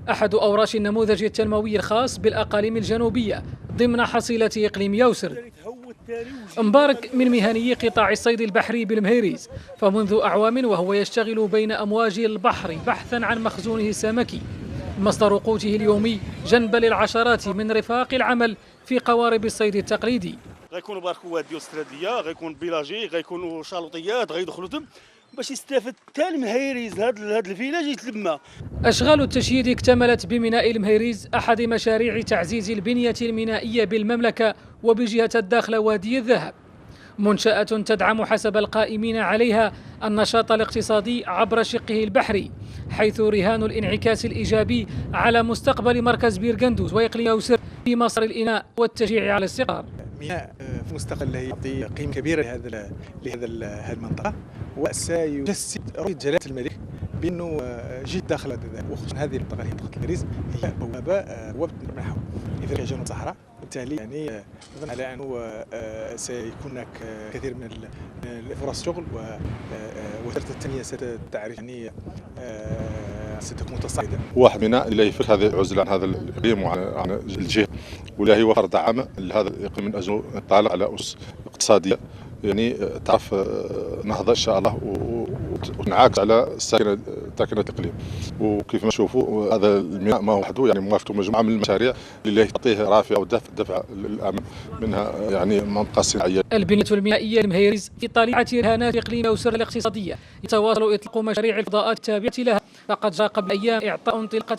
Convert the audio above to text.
أحد أوراش النموذج التنموي الخاص بالأقاليم الجنوبية ضمن حصيلة إقليم يوسر. مبارك من مهني قطاع الصيد البحري بالمهيريز، فمنذ أعوام وهو يشتغل بين أمواج البحر بحثا عن مخزونه السمكي، مصدر قوته اليومي جنبا للعشرات من رفاق العمل في قوارب الصيد التقليدي. غيكونوا باركوات ديال استراديه، غيكون بيلاجي، غيكونوا شالوطيات، غيدخلوا تم باش يستافد حتى المهيريز هذا الفيلاج يتلمى. أشغال التشييد اكتملت بميناء المهيريز، أحد مشاريع تعزيز البنية المينائية بالمملكة وبجهة الداخل وادي الذهب، منشأة تدعم حسب القائمين عليها النشاط الاقتصادي عبر شقه البحري، حيث رهان الانعكاس الإيجابي على مستقبل مركز بيرغندوس وإقليم يوسر في مصر الإناء والتشجيع على الاستقرار. ميناء في المستقبل يعطي قيمة كبيرة لهذه المنطقة، وسيجسد رؤية جلالة الملك بأنه جهة داخل وخصوصا هذه المنطقة اللي هي منطقة المهيريز هي بوابة نحو إفريقيا جنوب الصحراء، بالتالي يعني نظن على أنه سيكون هناك كثير من فرص شغل، ووزارة التنمية ستعرف يعني ستكون تصاعدا. واحد ميناء اللي يفك هذه العزلة عن هذا الإقليم وعن الجهة، ولا يوفر دعم لهذا الإقليم من أجل الطالع على أسس اقتصادية يعني تعرف نهضة إن شاء الله وتنعكس على ساكنة الإقليم. وكيف ما تشوفوا هذا الميناء ما هو وحده، يعني موافق مجموعة من المشاريع اللي تعطيه رافعة ودفع للأمام، منها يعني منطقة صناعية. البنية المينائية المهيريز في طليعة رهانات إقليم يوسر الاقتصادية، يتواصل إطلاق مشاريع الفضاءات التابعة لها، فقد جاء قبل أيام إعطاء انطلاقة